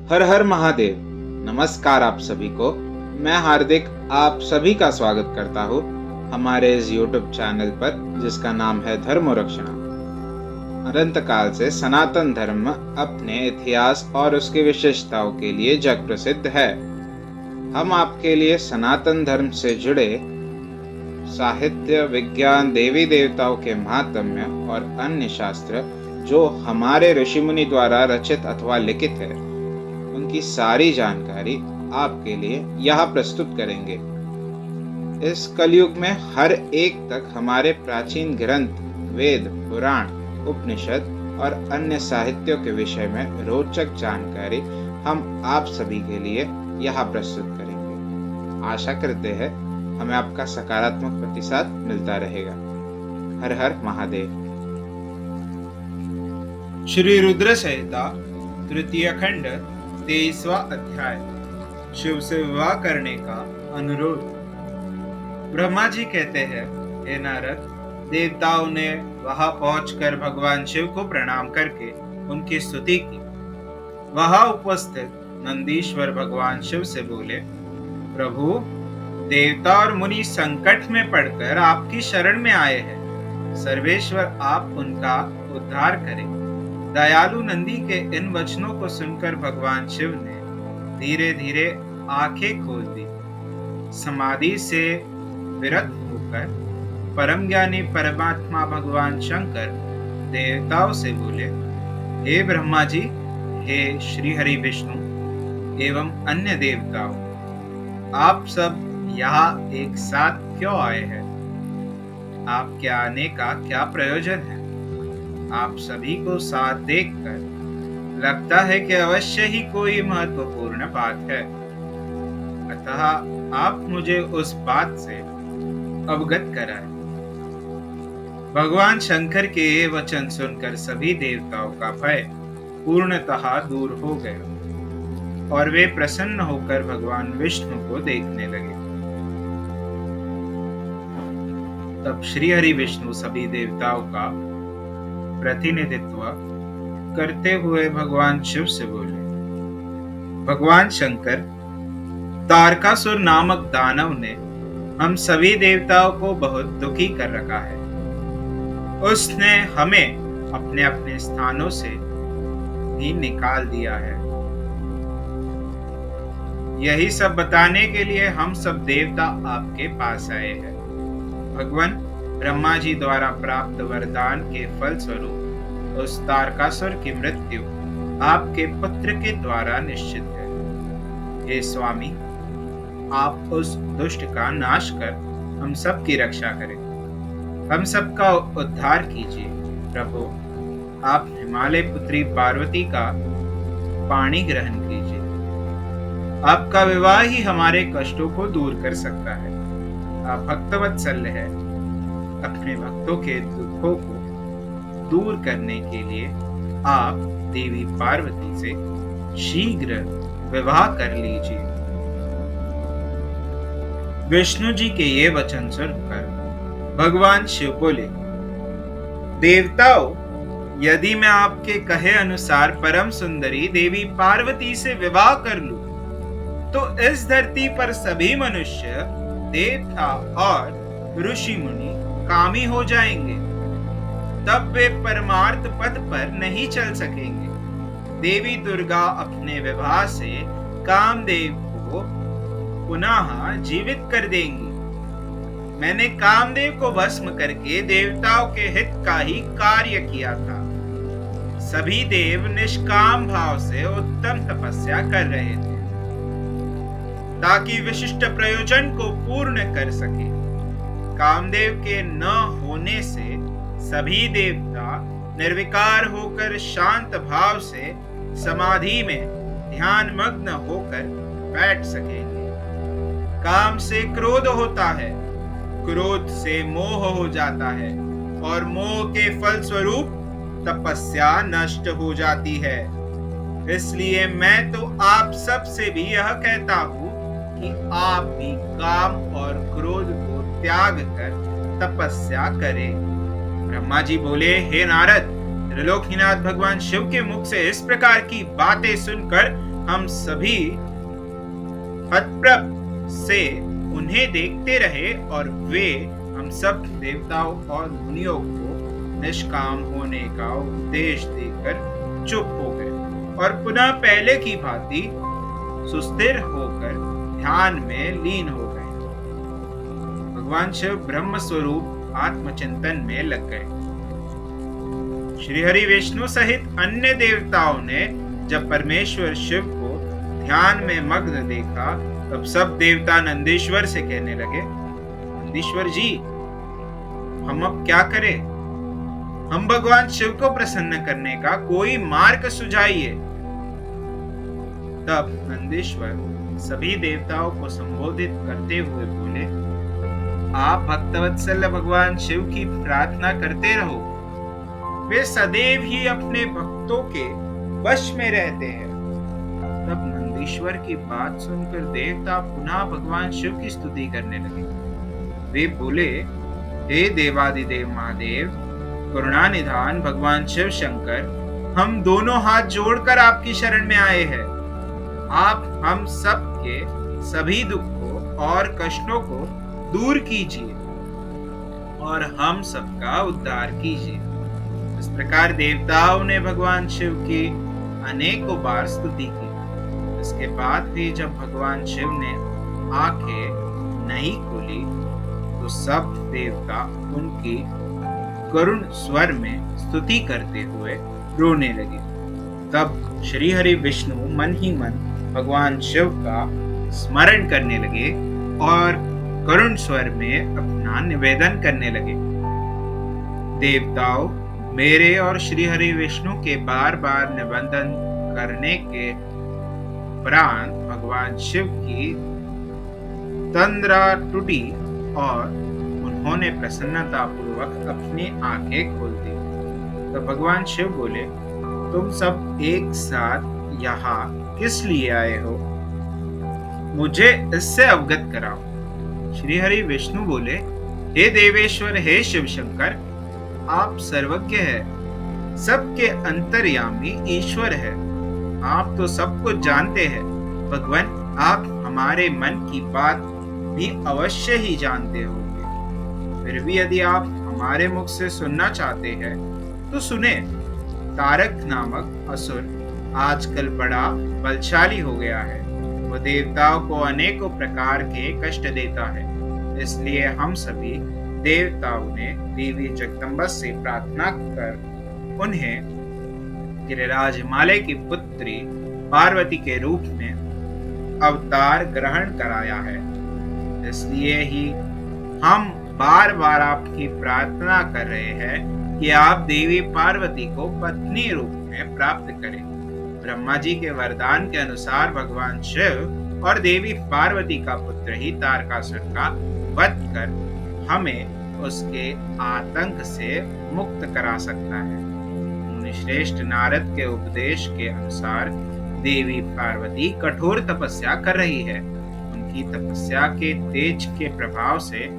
हर हर महादेव। नमस्कार आप सभी को। मैं हार्दिक आप सभी का स्वागत करता हूँ हमारे इस YouTube चैनल पर जिसका नाम है धर्म रक्षणा। अनंत काल से सनातन धर्म अपने इतिहास और उसकी विशेषताओं के लिए जग प्रसिद्ध है। हम आपके लिए सनातन धर्म से जुड़े साहित्य, विज्ञान, देवी देवताओं के महात्म्य और अन्य शास्त्र जो हमारे ऋषि मुनि द्वारा रचित अथवा लिखित है, उनकी सारी जानकारी आपके लिए यहाँ प्रस्तुत करेंगे। इस कलयुग में हर एक तक हमारे प्राचीन ग्रंथ, वेद, पुराण, उपनिषद और अन्य साहित्यों के विषय में रोचक जानकारी हम आप सभी के लिए यहाँ प्रस्तुत करेंगे। आशा करते हैं हमें आपका सकारात्मक प्रतिसाद मिलता रहेगा। हर हर महादेव। श्री रुद्र संहिता तृतीय खंड 23वां अध्याय, शिव से विवाह करने का अनुरोध। ब्रह्मा जी कहते हैं, हे नारद, देवताओं ने वहां पहुंचकर भगवान शिव को प्रणाम करके उनकी स्तुति की। वहां उपस्थित नंदीश्वर भगवान शिव से बोले, प्रभु, देवता और मुनि संकट में पड़कर आपकी शरण में आए हैं। सर्वेश्वर आप उनका उद्धार करें। दयालु नंदी के इन वचनों को सुनकर भगवान शिव ने धीरे धीरे आंखें खोल दी। समाधि से विरत होकर परम ज्ञानी परमात्मा भगवान शंकर देवताओं से बोले, हे ब्रह्मा जी, हे श्री हरि विष्णु एवं अन्य देवताओं, आप सब यहाँ एक साथ क्यों आए हैं? आपके आने का क्या प्रयोजन है? आप सभी को साथ देखकर लगता है कि अवश्य ही कोई महत्वपूर्ण बात है, अतः आप मुझे उस बात से अवगत कराएं। भगवान शंकर के ये वचन सुनकर सभी देवताओं का भय पूर्णतः दूर हो गया और वे प्रसन्न होकर भगवान विष्णु को देखने लगे। तब श्री हरि विष्णु सभी देवताओं का प्रतिनिधित्व करते हुए भगवान शिव से बोले, भगवान शंकर, तारकासुर नामक दानव ने हम सभी देवताओं को बहुत दुखी कर रखा है। उसने हमें अपने अपने स्थानों से भी निकाल दिया है। यही सब बताने के लिए हम सब देवता आपके पास आए हैं। भगवान ब्रह्मा जी द्वारा प्राप्त वरदान के फल स्वरूप उस तारकासुर की मृत्यु आपके पुत्र के द्वारा निश्चित है। हे स्वामी, आप उस दुष्ट का नाश कर हम सब की रक्षा करें, हम सबका उद्धार कीजिए। प्रभु, आप हिमालय पुत्री पार्वती का पाणी ग्रहण कीजिए। आपका विवाह ही हमारे कष्टों को दूर कर सकता है। आप भक्तवत्सल है। अपने भक्तों के दुखों को दूर करने के लिए आप देवी पार्वती से शीघ्र विवाह कर लीजिए। विष्णु जी के ये वचन सुनकर भगवान शिव बोले, देवताओं, यदि मैं आपके कहे अनुसार परम सुंदरी देवी पार्वती से विवाह कर लूं, तो इस धरती पर सभी मनुष्य, देवता और ऋषि मुनि कामी हो जाएंगे। तब वे परमार्थ पथ पर नहीं चल सकेंगे। देवी दुर्गा अपने विवाह से कामदेव को पुनः जीवित कर देंगी। मैंने कामदेव को भस्म करके देवताओं के हित का ही कार्य किया था। सभी देव निष्काम भाव से उत्तम तपस्या कर रहे थे ताकि विशिष्ट प्रयोजन को पूर्ण कर सके। कामदेव के न होने से सभी देवता निर्विकार होकर शांत भाव से समाधि में ध्यान मग्न होकर बैठ सकेंगे। काम से क्रोध होता है, क्रोध से मोह हो जाता है और मोह के फल स्वरूप तपस्या नष्ट हो जाती है। इसलिए मैं तो आप सब से भी यह कहता हूँ कि आप भी काम और क्रोध को त्याग कर तपस्या करें। ब्रह्मा जी बोले, हे नारद, त्रिलोकीनाथ भगवान शिव के मुख से इस प्रकार की बातें सुनकर हम सभी हतप्रभ से उन्हें देखते रहे और वे हम सब देवताओं और मुनियों को निष्काम होने का उपदेश देकर चुप हो गए और पुनः पहले की भांति सुस्थिर होकर ध्यान में लीन हो गए। भगवान शिव ब्रह्म स्वरूप आत्मचिंतन में लग गए। श्री हरि विष्णु सहित अन्य देवताओं ने जब परमेश्वर शिव को ध्यान में मग्न देखा तब सब देवता नंदीश्वर से कहने लगे, नंदीश्वर जी, हम अब क्या करें? हम भगवान शिव को प्रसन्न करने का कोई मार्ग सुझाइए। तब नंदीश्वर सभी देवताओं को संबोधित करते हुए बोले, आप भक्तवत्सल भगवान शिव की प्रार्थना करते रहो, वे सदैव ही अपने भक्तों के वश में रहते हैं। तब नंदीश्वर की बात सुनकर देवता पुनः भगवान शिव की स्तुति करने लगे। वे बोले, हे देवादिदेव महादेव, करुणा निधान भगवान शिव शंकर, हम दोनों हाथ जोड़कर आपकी शरण में आए हैं। आप हम सब के सभी दुखों और कष्टों को दूर कीजिए और हम सबका उद्धार कीजिए। इस प्रकार देवताओं ने भगवान शिव की अनेकों बार स्तुति की। इसके बाद भी जब भगवान शिव ने आंखें नहीं खोली तो सब देवता उनकी करुण स्वर में स्तुति करते हुए रोने लगे। तब श्री हरि विष्णु मन ही मन भगवान शिव का स्मरण करने लगे और करुण स्वर में अपना निवेदन करने लगे, देवताओं, मेरे और श्री हरि विष्णु के बार बार निवेदन करने के उपरांत भगवान शिव की तंद्रा टूटी और उन्होंने प्रसन्नता पूर्वक अपनी आंखें खोल दी। तो भगवान शिव बोले, तुम सब एक साथ यहाँ किस लिए आए हो? मुझे इससे अवगत कराओ। श्री हरि विष्णु बोले, हे देवेश्वर, हे शिव शंकर, आप सर्वज्ञ है, सबके अंतर्यामी ईश्वर है। आप तो सब कुछ जानते हैं। भगवान, आप हमारे मन की बात भी अवश्य ही जानते होंगे। फिर भी यदि आप हमारे मुख से सुनना चाहते हैं तो सुने। तारक नामक असुर आजकल बड़ा बलशाली हो गया है। वह देवताओं को अनेकों प्रकार के कष्ट देता है। इसलिए हम सभी देवताओं ने देवी जगदम्बा से प्रार्थना कर उन्हें गिरिराज हिमालय की पुत्री पार्वती के रूप में अवतार ग्रहण कराया है। इसलिए ही हम बार बार आपकी प्रार्थना कर रहे हैं कि आप देवी पार्वती को पत्नी रूप में प्राप्त करें। ब्रह्मा जी के वरदान के अनुसार भगवान शिव और देवी पार्वती का पुत्र ही तारकासुर का वध कर हमें उसके आतंक से मुक्त करा सकता है। मुनि श्रेष्ठ नारद के उपदेश के अनुसार देवी पार्वती कठोर तपस्या कर रही है। उनकी तपस्या के तेज के प्रभाव से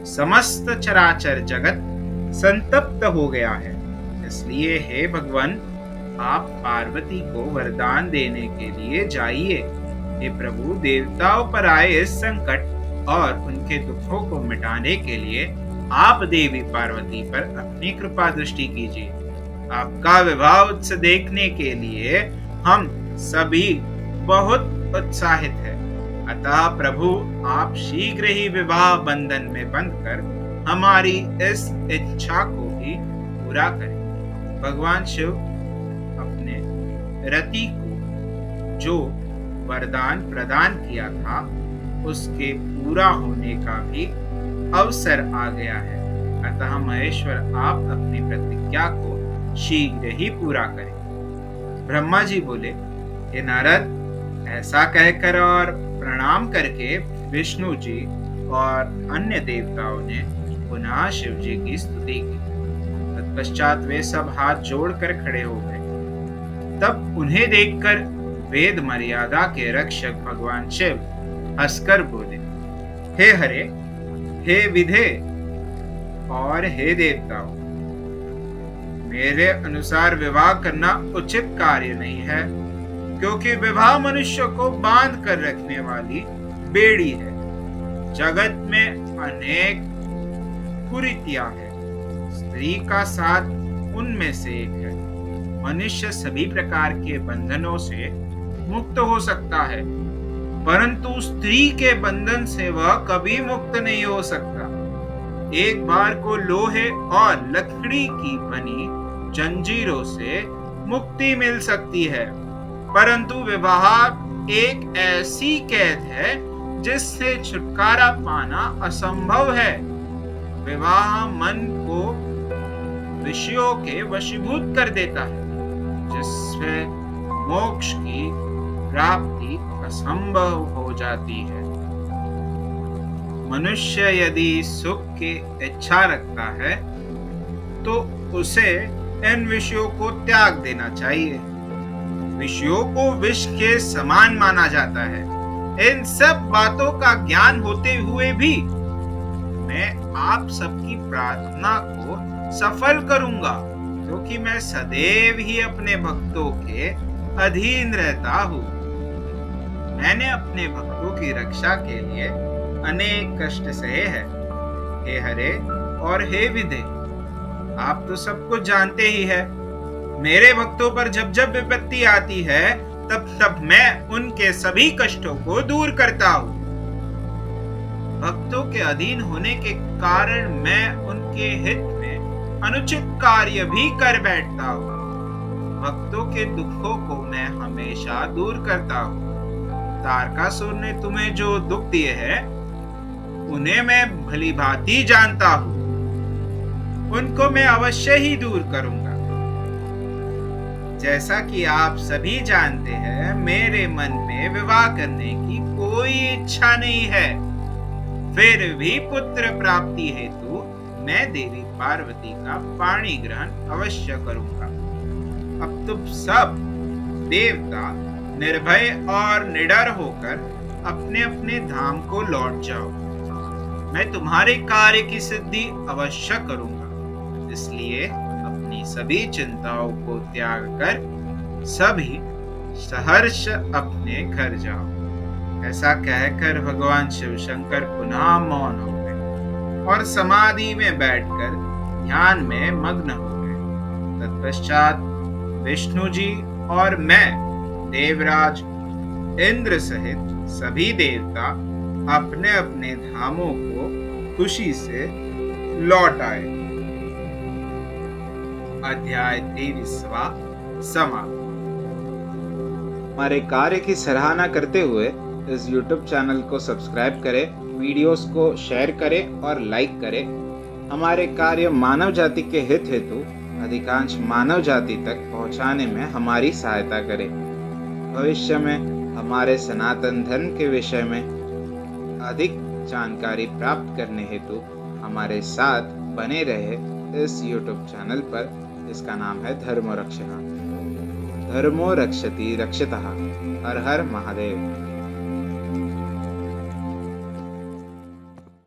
समस्त चराचर जगत संतप्त हो गया है। इसलिए हे भगवान, आप पार्वती को वरदान देने के लिए जाइए। हे प्रभु, देवताओं पर आए इस संकट और उनके दुखों को मिटाने के लिए आप देवी पार्वती पर अपनी कृपा दृष्टि कीजिए। आपका विवाह उत्सव देखने के लिए हम सभी बहुत उत्साहित हैं। अतः प्रभु, आप शीघ्र ही विवाह बंधन में बंधकर हमारी इस इच्छा को भी पूरा करें। भगवान शिव अपने रति को जो वरदान प्रदान किया था उसके पूरा होने का भी अवसर आ गया है। अतः महेश्वर, आप अपनी प्रतिज्ञा को शीघ्र ही पूरा करें। ब्रह्मा जी बोले, हे नारद, ऐसा कहकर और प्रणाम करके विष्णु जी और अन्य देवताओं ने पुनः शिव जी की स्तुति की। तत्पश्चात वे सब हाथ जोड़कर खड़े हो गए। तब उन्हें देखकर वेद मर्यादा के रक्षक भगवान शिव हंसकर बोले, हे हरे, हे विधे और हे देवताओं, मेरे अनुसार विवाह करना उचित कार्य नहीं है, क्योंकि विवाह मनुष्य को बांध कर रखने वाली बेड़ी है। जगत में अनेक कुरीतियां हैं, स्त्री का साथ उनमें से एक है। मनुष्य सभी प्रकार के बंधनों से मुक्त हो सकता है, परंतु स्त्री के बंधन से वह कभी मुक्त नहीं हो सकता। एक बार को लोहे और लकड़ी की बनी जंजीरों से मुक्ति मिल सकती है, परंतु विवाह एक ऐसी कैद है जिससे छुटकारा पाना असंभव है। विवाह मन को विषयों के वशीभूत कर देता है, जिससे मोक्ष की प्राप्ति असंभव हो जाती है। मनुष्य यदि सुख की इच्छा रखता है तो उसे इन विषयों को त्याग देना चाहिए। विषयों को विष के समान माना जाता है। इन सब बातों का ज्ञान होते हुए भी मैं आप सबकी प्रार्थना को सफल करूंगा, क्योंकि मैं सदैव ही अपने भक्तों के अधीन रहता हूँ। मैंने अपने भक्तों की रक्षा के लिए अनेक कष्ट सहे हैं। हे हरे और हे विधे, आप तो सब कुछ जानते ही है। मेरे भक्तों पर जब जब विपत्ति आती है तब तब मैं उनके सभी कष्टों को दूर करता हूँ। भक्तों के अधीन होने के कारण मैं उनके हित में अनुचित कार्य भी कर बैठता हूँ। भक्तों के दुखों को मैं हमेशा दूर करता हूँ। तारकासुर ने तुम्हें जो दुख दिए हैं उन्हें मैं भली भांति जानता हूँ। उनको मैं अवश्य ही दूर करूंगा। जैसा कि आप सभी जानते हैं, मेरे मन में विवाह करने की कोई इच्छा नहीं है। फिर भी पुत्र प्राप्ति हेतु मैं देवी पार्वती का पाणी ग्रहण अवश्य करूंगा। अब तुम सब देवता निर्भय और निडर होकर अपने अपने धाम को लौट जाओ। मैं तुम्हारे कार्य की सिद्धि अवश्य करूंगा, इसलिए अपनी सभी चिंताओं को त्याग कर सभी सहर्ष अपने घर जाओ। ऐसा कहकर भगवान शिव शंकर पुनः मौन हो गए और समाधि में बैठकर ध्यान में मग्न हो गए। तत्पश्चात विष्णु जी और मैं, देवराज इंद्र सहित सभी देवता अपने अपने धामों को खुशी से लौट आए। अध्याय 23वां समाप्त। हमारे कार्य की सराहना करते हुए इस YouTube चैनल को सब्सक्राइब करें, वीडियोस को शेयर करें और लाइक करें। हमारे कार्य मानव जाति के हित हेतु अधिकांश मानव जाति तक पहुंचाने में हमारी सहायता करें। भविष्य में हमारे सनातन धर्म के विषय में अधिक जानकारी प्राप्त करने हेतु हमारे साथ बने रहे इस YouTube चैनल पर, जिसका नाम है धर्मो रक्षणः। धर्मो रक्षति रक्षतः। हर हर महादेव।